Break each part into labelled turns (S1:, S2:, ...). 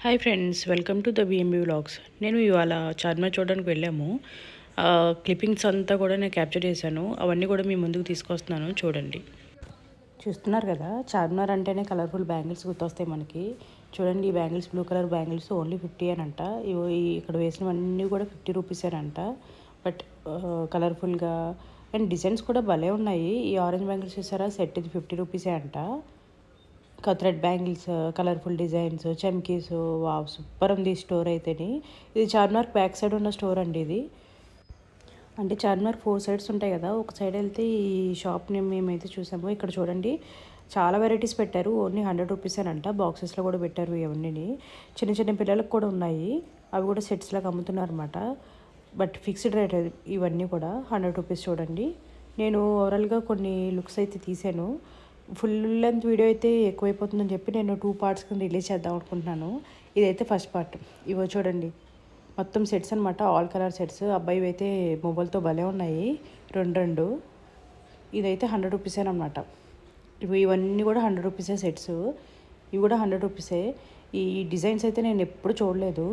S1: Hi friends, welcome to the BMB vlogs. నేను ఇవాళ చార్మినార్ చూడడానికి వెళ్ళాము. క్లిప్పింగ్స్ అంతా కూడా నేను క్యాప్చర్ చేశాను. అవన్నీ కూడా మీ ముందుకు తీసుకొస్తున్నాను, చూడండి. చూస్తున్నారు కదా, చార్మినార్ అంటేనే కలర్ఫుల్ బ్యాంగిల్స్ గుర్తొస్తాయి మనకి. చూడండి, ఈ bangles blue colour bangles only 50 అని అంట. ఇక్కడ వేసినవన్నీ కూడా 50 రూపీస్ అంట. బట్ కలర్ఫుల్గా అండ్ డిజైన్స్ కూడా భలే ఉన్నాయి. ఈ ఆరెంజ్ బ్యాంగిల్స్ చూసారా, సెట్ ఇది 50 రూపీసే అంట. థ్రెడ్ బ్యాంగిల్స్, కలర్ఫుల్ డిజైన్స్, చమ్కీస్, వావ్ సూపర్ ఉంది ఈ స్టోర్ అయితేని. ఇది చార్మినార్ బ్యాక్ సైడ్ ఉన్న స్టోర్ అండి ఇది. అంటే చార్మినార్ 4 సైడ్స్ ఉంటాయి కదా, ఒక సైడ్ వెళ్తే ఈ షాప్ని మేమైతే చూసాము. ఇక్కడ చూడండి, చాలా వెరైటీస్ పెట్టారు. ఓన్లీ 100 రూపీస్ అని అంట. బాక్సెస్లో కూడా పెట్టారు ఇవన్నీ. చిన్న చిన్న పిల్లలకు కూడా ఉన్నాయి. అవి కూడా సెట్స్ లాగా అమ్ముతున్నారు అనమాట. బట్ ఫిక్స్డ్ రేట్ ఇవన్నీ కూడా 100 రూపీస్. చూడండి, నేను ఓవరాల్గా కొన్ని లుక్స్ అయితే తీసాను. ఫుల్ లెంత్ వీడియో అయితే ఎక్కువైపోతుందని చెప్పి నేను 2 పార్ట్స్ కింద రిలీజ్ చేద్దాం అనుకుంటున్నాను. ఇదైతే ఫస్ట్ పార్ట్. ఇవో చూడండి, మొత్తం సెట్స్ అనమాట, ఆల్ కలర్ సెట్స్. అబ్బాయి అయితే మొబైల్తో భలే ఉన్నాయి, రెండు. ఇదైతే 100 రూపీసే అనమాట. ఇవన్నీ కూడా 100 రూపీసే సెట్స్. ఇవి కూడా 100 రూపీసే. ఈ డిజైన్స్ అయితే నేను ఎప్పుడు చూడలేదు.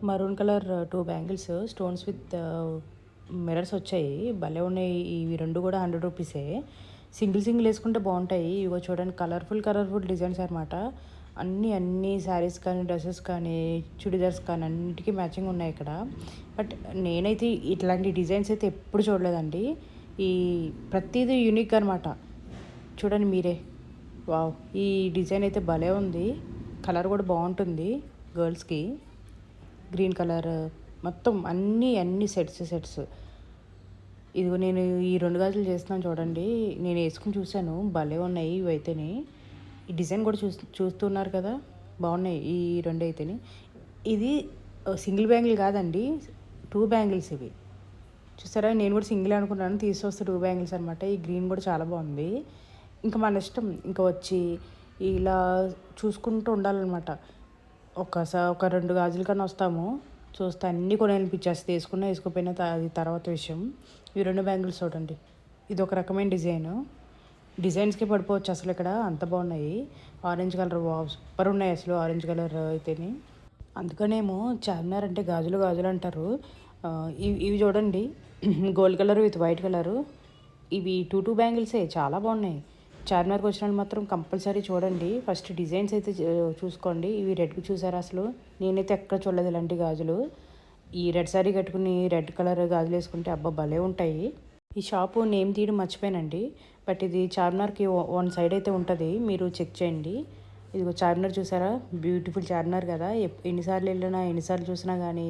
S1: Maroon colour 2 bangles, stones with mirrors వచ్చాయి, భలే ఉన్నాయి. ఇవి రెండు కూడా 100 రూపీసే. సింగిల్ వేసుకుంటే బాగుంటాయి. ఇవో చూడండి, కలర్ఫుల్ డిజైన్స్ అనమాట. అన్ని శారీస్ కానీ, డ్రెస్సెస్ కానీ, చుడిదార్స్ కానీ అన్నిటికీ మ్యాచింగ్ ఉన్నాయి ఇక్కడ. బట్ నేనైతే ఇట్లాంటి డిజైన్స్ అయితే ఎప్పుడు చూడలేదండి. ఈ ప్రతిదీ యూనిక్ అనమాట. చూడండి మీరే, వావ్, ఈ డిజైన్ అయితే భలే ఉంది. కలర్ కూడా బాగుంటుంది గర్ల్స్కి. గ్రీన్ కలర్ మొత్తం అన్ని సెట్స్. ఇదిగో నేను ఈ 2 గాజులు చేస్తున్నాను చూడండి. నేను వేసుకుని చూశాను, భలే ఉన్నాయి ఇవైతేనే. ఈ డిజైన్ కూడా చూస్తున్నారు కదా, బాగున్నాయి ఈ 2 అయితేనే. ఇది సింగిల్ బ్యాంగిల్ కాదండి, 2 బ్యాంగిల్స్ ఇవి. చూసారా, నేను కూడా సింగిల్ అనుకున్నాను, తీసుకొస్తే 2 బ్యాంగిల్స్ అనమాట. ఈ గ్రీన్ కూడా చాలా బాగుంది. ఇంకా మన ఇష్టం, ఇంకా వచ్చి ఇలా చూసుకుంటూ ఉండాలన్నమాట. ఒక 2 గాజుల కన్నా వస్తాము, చూస్తే అన్నీ కొనిపించేస్తే వేసుకోపోయినా అది తర్వాత విషయం. ఈ 2 బ్యాంగిల్స్ చూడండి, ఇది ఒక రకమైన డిజైన్స్కి పడిపోవచ్చు అసలు. ఇక్కడ అంత బాగున్నాయి. ఆరెంజ్ కలర్, వావ్ సూపర్ ఉన్నాయి అసలు. ఆరెంజ్ కలర్ అయితేనే, అందుకనేమో చార్మినార్ అంటే గాజులు అంటారు. ఇవి చూడండి, gold colour with white colour. ఇవి 2 బ్యాంగిల్సే, చాలా బాగున్నాయి. చార్మినార్కి వచ్చిన మాత్రం కంపల్సరీ చూడండి. ఫస్ట్ డిజైన్స్ అయితే చూసుకోండి. ఇవి రెడ్కి చూసారా, అసలు నేనైతే ఎక్కడ చూడలేదు ఇలాంటి గాజులు. ఈ రెడ్ సారీ కట్టుకుని రెడ్ కలర్ గాజులు వేసుకుంటే అబ్బా భలే ఉంటాయి. ఈ షాపు నేమ్ తీయడం మర్చిపోయానండి. బట్ ఇది చార్మినార్కి 1 సైడ్ అయితే ఉంటుంది, మీరు చెక్ చేయండి. ఇదిగో చార్మినార్ చూసారా, బ్యూటిఫుల్ చార్మినార్ కదా. ఎన్నిసార్లు వెళ్ళినా, ఎన్నిసార్లు చూసినా కానీ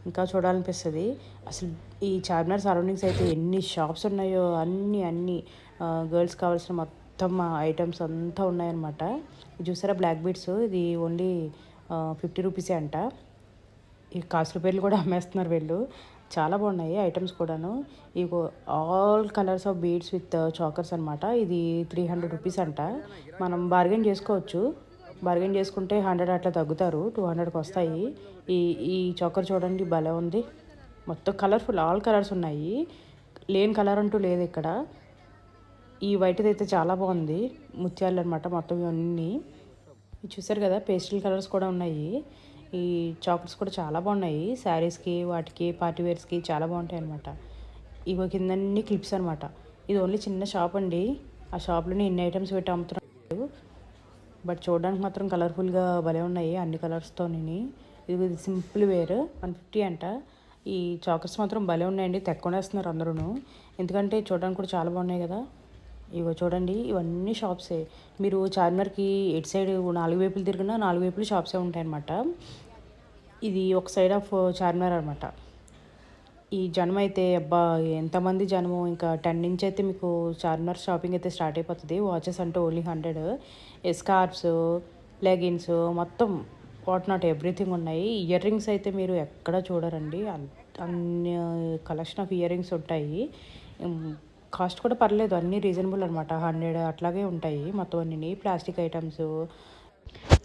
S1: ఇంకా చూడాలనిపిస్తుంది అసలు. ఈ చార్మినార్ సరౌండింగ్స్ అయితే ఎన్ని షాప్స్ ఉన్నాయో, అన్ని గర్ల్స్ కావాల్సిన మొత్తం ఐటమ్స్ అంతా ఉన్నాయన్నమాట. చూసారా, బ్లాక్ బీడ్స్, ఇది ఓన్లీ 50 రూపీసే అంట. ఈ కాసుల పేర్లు కూడా అమ్మేస్తున్నారు వీళ్ళు. చాలా బాగున్నాయి ఐటమ్స్ కూడాను. ఇగో all colours of beads with chokers అనమాట. ఇది 300 రూపీస్ అంట. మనం బార్గెన్ చేసుకోవచ్చు. బార్గెన్ చేసుకుంటే 100 అట్లా తగ్గుతారు, 200కి వస్తాయి. ఈ చాకర్ చూడండి, భలే ఉంది. మొత్తం కలర్ఫుల్, ఆల్ కలర్స్ ఉన్నాయి, లేని కలర్ అంటూ లేదు ఇక్కడ. ఈ వైట్ది అయితే చాలా బాగుంది, ముత్యాలు అనమాట మొత్తం ఇవన్నీ. చూసారు కదా, పేస్టల్ కలర్స్ కూడా ఉన్నాయి. ఈ చాక్లెట్స్ కూడా చాలా బాగున్నాయి. శారీస్కి, వాటికి, పార్టీ వేర్స్కి చాలా బాగుంటాయి అనమాట. ఇవి కిందన్ని క్లిప్స్ అనమాట. ఇది ఓన్లీ చిన్న షాప్ అండి. ఆ షాప్లోనే ఇన్ని ఐటమ్స్ పెట్టి అమ్ముతున్నారు. బట్ చూడడానికి మాత్రం కలర్ఫుల్గా భలే ఉన్నాయి, అన్ని కలర్స్తో. ఇది సింపుల్ వేర్, 150 అంట. ఈ చాక్లెట్స్ మాత్రం భలే ఉన్నాయండి, తెక్కొనేస్తున్నారు అందరూ. ఎందుకంటే చూడడానికి కూడా చాలా బాగున్నాయి కదా. ఇవో చూడండి, ఇవన్నీ షాప్సే. మీరు చార్మినార్కి ఎటు సైడ్ 4 వైపులు తిరిగినా 4 వైపులు షాప్సే ఉంటాయన్నమాట. ఇది ఒక సైడ్ ఆఫ్ చార్మినార్ అనమాట. ఈ జనం అయితే అబ్బా ఎంతమంది జనము. ఇంకా 10 నుంచి అయితే మీకు చార్మినార్ షాపింగ్ అయితే స్టార్ట్ అయిపోతుంది. వాచెస్ అంటే ఓన్లీ 100, స్కార్ఫ్స్, లెగిన్స్, మొత్తం వాట్ నాట్ ఎవ్రీథింగ్ ఉన్నాయి. ఇయర్ రింగ్స్ అయితే మీరు ఎక్కడ చూడరండి, అన్ని కలెక్షన్ ఆఫ్ ఇయర్ రింగ్స్ ఉంటాయి. కాస్ట్ కూడా పర్లేదు, అన్నీ రీజనబుల్ అనమాట. 100 అట్లాగే ఉంటాయి మొత్తం అన్నీ. ప్లాస్టిక్ ఐటమ్స్,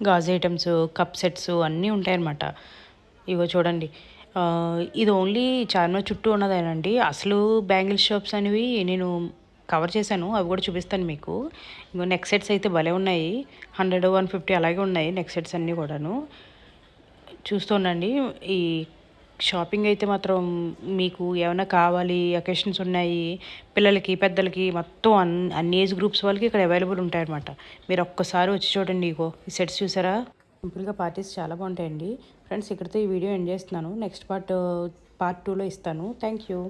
S1: గాజు ఐటమ్స్, కప్ సెట్స్ అన్నీ ఉంటాయన్నమాట. ఇవో చూడండి, ఇది ఓన్లీ చార్మినార్ చుట్టూ ఉన్నదేనండి. అసలు బ్యాంగిల్ షాప్స్ అనేవి నేను కవర్ చేశాను, అవి కూడా చూపిస్తాను మీకు. ఇంకో నెక్ సెట్స్ అయితే భలే ఉన్నాయి, 100, 150 అలాగే ఉన్నాయి నెక్ సెట్స్ అన్నీ కూడాను. చూస్తుండండి. ఈ షాపింగ్ అయితే మాత్రం మీకు ఏమైనా కావాలి, అకేషన్స్ ఉన్నాయి, పిల్లలకి పెద్దలకి మొత్తం అన్ని ఏజ్ గ్రూప్స్ వాళ్ళకి ఇక్కడ అవైలబుల్ ఉంటాయన్నమాట. మీరు ఒక్కసారి వచ్చి చూడండి. ఇగో ఈ సెట్స్ చూసారా, సింపుల్గా పార్టీస్ చాలా బాగుంటాయండి. ఫ్రెండ్స్, ఇక్కడితో ఈ వీడియో ఎండ్ చేస్తున్నాను. నెక్స్ట్ పార్ట్ 2లో ఇస్తాను. Thank you.